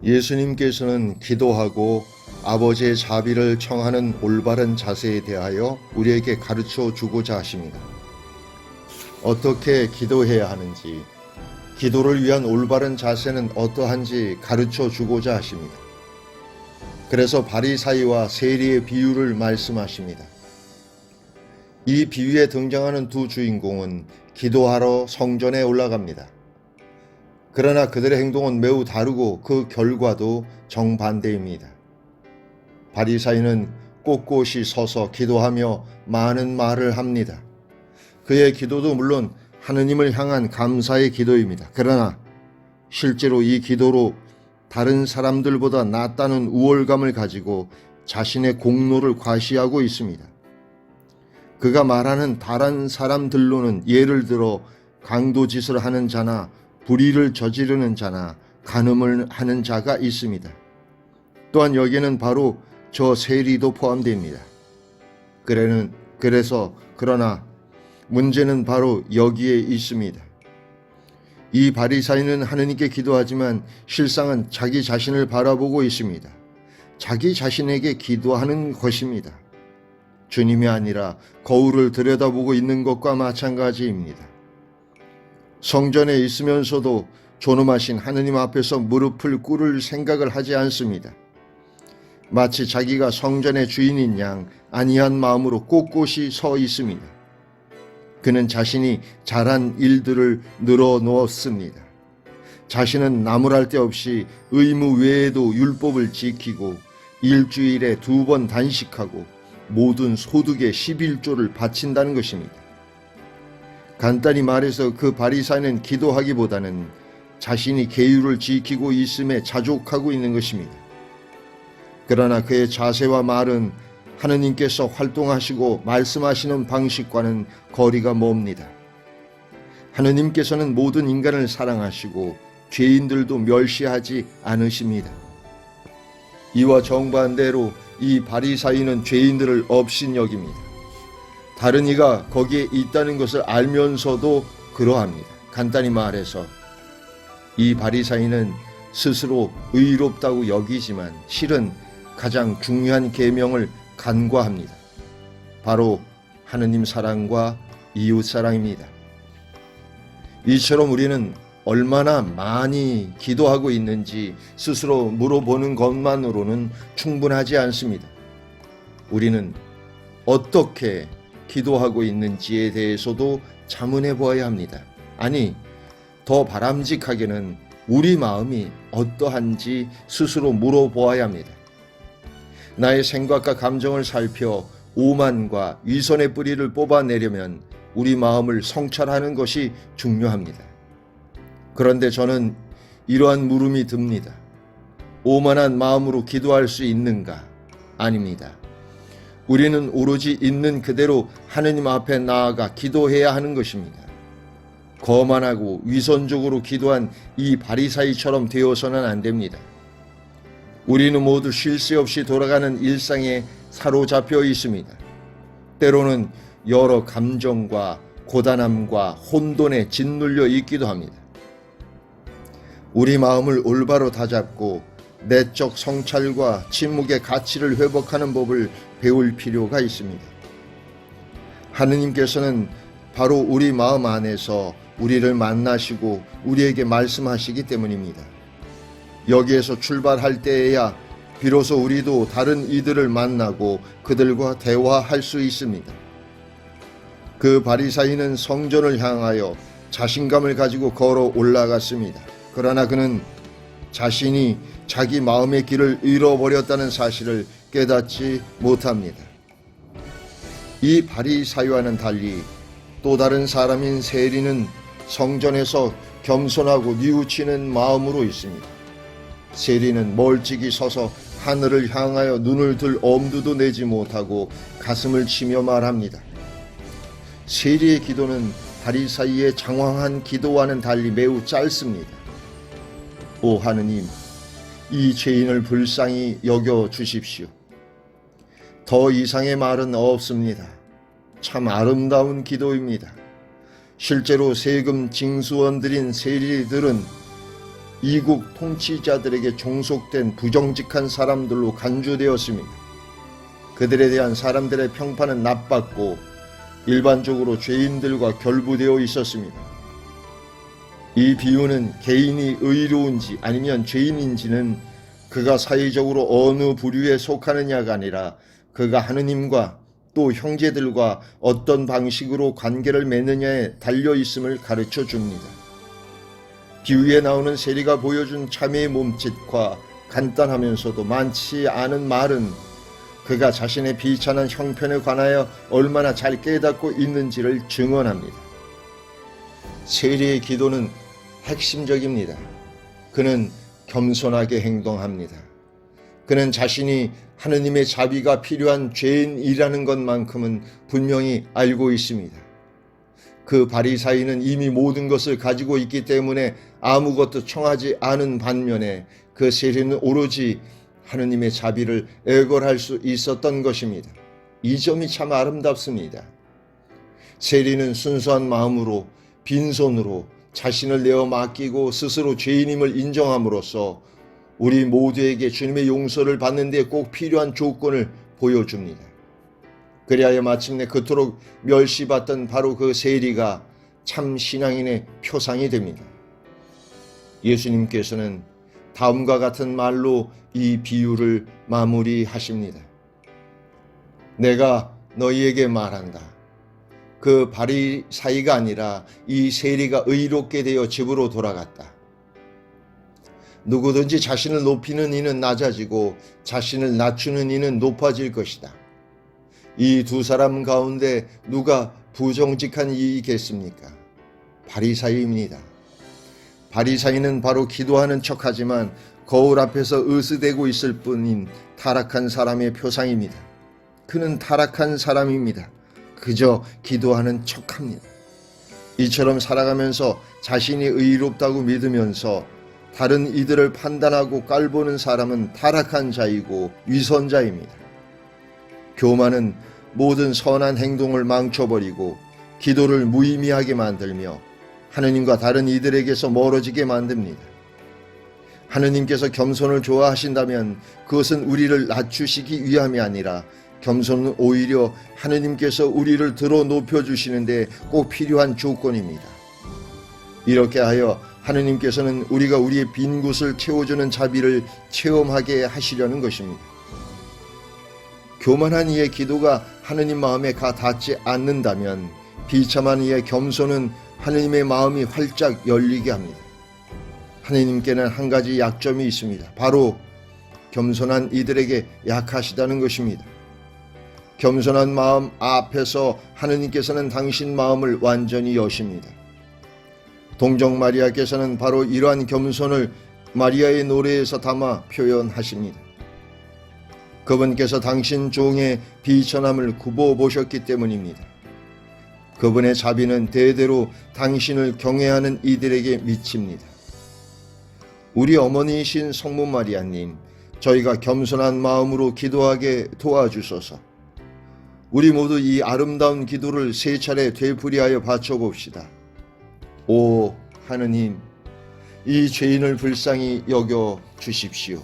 예수님께서는 기도하고 아버지의 자비를 청하는 올바른 자세에 대하여 우리에게 가르쳐 주고자 하십니다. 어떻게 기도해야 하는지, 기도를 위한 올바른 자세는 어떠한지 가르쳐 주고자 하십니다. 그래서 바리사이와 세리의 비유를 말씀하십니다. 이 비유에 등장하는 두 주인공은 기도하러 성전에 올라갑니다. 그러나 그들의 행동은 매우 다르고 그 결과도 정반대입니다. 바리사이는 꼿꼿이 서서 기도하며 많은 말을 합니다. 그의 기도도 물론 하느님을 향한 감사의 기도입니다. 그러나 실제로 이 기도로 다른 사람들보다 낫다는 우월감을 가지고 자신의 공로를 과시하고 있습니다. 그가 말하는 다른 사람들로는 예를 들어 강도짓을 하는 자나 불의를 저지르는 자나 간음을 하는 자가 있습니다. 또한 여기에는 바로 저 세리도 포함됩니다. 그러나 문제는 바로 여기에 있습니다. 이 바리사이는 하느님께 기도하지만 실상은 자기 자신을 바라보고 있습니다. 자기 자신에게 기도하는 것입니다. 주님이 아니라 거울을 들여다보고 있는 것과 마찬가지입니다. 성전에 있으면서도 존엄하신 하느님 앞에서 무릎을 꿇을 생각을 하지 않습니다. 마치 자기가 성전의 주인인 양 안이한 마음으로 꼿꼿이 서 있습니다. 그는 자신이 잘한 일들을 늘어놓았습니다. 자신은 나무랄 데 없이 의무 외에도 율법을 지키고 일주일에 2번 단식하고 모든 소득의 11조를 바친다는 것입니다. 간단히 말해서 그 바리사이는 기도하기보다는 자신이 계율을 지키고 있음에 자족하고 있는 것입니다. 그러나 그의 자세와 말은 하느님께서 활동하시고 말씀하시는 방식과는 거리가 멉니다. 하느님께서는 모든 인간을 사랑하시고 죄인들도 멸시하지 않으십니다. 이와 정반대로 이 바리사이는 죄인들을 업신여깁니다. 다른 이가 거기에 있다는 것을 알면서도 그러합니다. 간단히 말해서 이 바리사이는 스스로 의롭다고 여기지만 실은 가장 중요한 계명을 간과합니다. 바로 하느님 사랑과 이웃 사랑입니다. 이처럼 우리는 얼마나 많이 기도하고 있는지 스스로 물어보는 것만으로는 충분하지 않습니다. 우리는 어떻게 기도하고 있는지에 대해서도 자문해 보아야 합니다. 아니, 더 바람직하게는 우리 마음이 어떠한지 스스로 물어보아야 합니다. 나의 생각과 감정을 살펴 오만과 위선의 뿌리를 뽑아내려면 우리 마음을 성찰하는 것이 중요합니다. 그런데 저는 이러한 물음이 듭니다. 오만한 마음으로 기도할 수 있는가? 아닙니다. 우리는 오로지 있는 그대로 하느님 앞에 나아가 기도해야 하는 것입니다. 거만하고 위선적으로 기도한 이 바리사이처럼 되어서는 안 됩니다. 우리는 모두 쉴 새 없이 돌아가는 일상에 사로잡혀 있습니다. 때로는 여러 감정과 고단함과 혼돈에 짓눌려 있기도 합니다. 우리 마음을 올바로 다잡고 내적 성찰과 침묵의 가치를 회복하는 법을 배울 필요가 있습니다. 하느님께서는 바로 우리 마음 안에서 우리를 만나시고 우리에게 말씀하시기 때문입니다. 여기에서 출발할 때에야 비로소 우리도 다른 이들을 만나고 그들과 대화할 수 있습니다. 그 바리사이는 성전을 향하여 자신감을 가지고 걸어 올라갔습니다. 그러나 그는 자신이 자기 마음의 길을 잃어버렸다는 사실을 깨닫지 못합니다. 이 바리사이와는 달리 또 다른 사람인 세리는 성전에서 겸손하고 뉘우치는 마음으로 있습니다. 세리는 멀찍이 서서 하늘을 향하여 눈을 들 엄두도 내지 못하고 가슴을 치며 말합니다. 세리의 기도는 바리사이의 장황한 기도와는 달리 매우 짧습니다. 오 하느님, 이 죄인을 불쌍히 여겨 주십시오. 더 이상의 말은 없습니다. 참 아름다운 기도입니다. 실제로 세금 징수원들인 세리들은 이국 통치자들에게 종속된 부정직한 사람들로 간주되었습니다. 그들에 대한 사람들의 평판은 나빴고 일반적으로 죄인들과 결부되어 있었습니다. 이 비유는 개인이 의로운지 아니면 죄인인지는 그가 사회적으로 어느 부류에 속하느냐가 아니라 그가 하느님과 또 형제들과 어떤 방식으로 관계를 맺느냐에 달려 있음을 가르쳐 줍니다. 비유에 나오는 세리가 보여준 참회의 몸짓과 간단하면서도 많지 않은 말은 그가 자신의 비천한 형편에 관하여 얼마나 잘 깨닫고 있는지를 증언합니다. 세리의 기도는 핵심적입니다. 그는 겸손하게 행동합니다. 그는 자신이 하느님의 자비가 필요한 죄인이라는 것만큼은 분명히 알고 있습니다. 그 바리사이는 이미 모든 것을 가지고 있기 때문에 아무것도 청하지 않은 반면에 그 세리는 오로지 하느님의 자비를 애걸할 수 있었던 것입니다. 이 점이 참 아름답습니다. 세리는 순수한 마음으로 빈손으로 자신을 내어 맡기고 스스로 죄인임을 인정함으로써 우리 모두에게 주님의 용서를 받는 데 꼭 필요한 조건을 보여줍니다. 그리하여 마침내 그토록 멸시받던 바로 그 세리가 참 신앙인의 표상이 됩니다. 예수님께서는 다음과 같은 말로 이 비유를 마무리하십니다. 내가 너희에게 말한다. 그 바리사이가 아니라 이 세리가 의롭게 되어 집으로 돌아갔다. 누구든지 자신을 높이는 이는 낮아지고 자신을 낮추는 이는 높아질 것이다. 이 두 사람 가운데 누가 부정직한 이이겠습니까? 바리사이입니다. 바리사이는 바로 기도하는 척하지만 거울 앞에서 으스대고 있을 뿐인 타락한 사람의 표상입니다. 그는 타락한 사람입니다. 그저 기도하는 척합니다. 이처럼 살아가면서 자신이 의롭다고 믿으면서 다른 이들을 판단하고 깔보는 사람은 타락한 자이고 위선자입니다. 교만은 모든 선한 행동을 망쳐버리고 기도를 무의미하게 만들며 하느님과 다른 이들에게서 멀어지게 만듭니다. 하느님께서 겸손을 좋아하신다면 그것은 우리를 낮추시기 위함이 아니라 겸손은 오히려 하느님께서 우리를 들어 높여주시는데 꼭 필요한 조건입니다. 이렇게 하여 하느님께서는 우리가 우리의 빈 곳을 채워주는 자비를 체험하게 하시려는 것입니다. 교만한 이의 기도가 하느님 마음에 가 닿지 않는다면 비참한 이의 겸손은 하느님의 마음이 활짝 열리게 합니다. 하느님께는 한 가지 약점이 있습니다. 바로 겸손한 이들에게 약하시다는 것입니다. 겸손한 마음 앞에서 하느님께서는 당신 마음을 완전히 여십니다. 동정 마리아께서는 바로 이러한 겸손을 마리아의 노래에서 담아 표현하십니다. 그분께서 당신 종의 비천함을 굽어보셨기 때문입니다. 그분의 자비는 대대로 당신을 경외하는 이들에게 미칩니다. 우리 어머니이신 성모 마리아님, 저희가 겸손한 마음으로 기도하게 도와주소서. 우리 모두 이 아름다운 기도를 세 차례 되풀이하여 바쳐봅시다. 오 하느님, 이 죄인을 불쌍히 여겨 주십시오.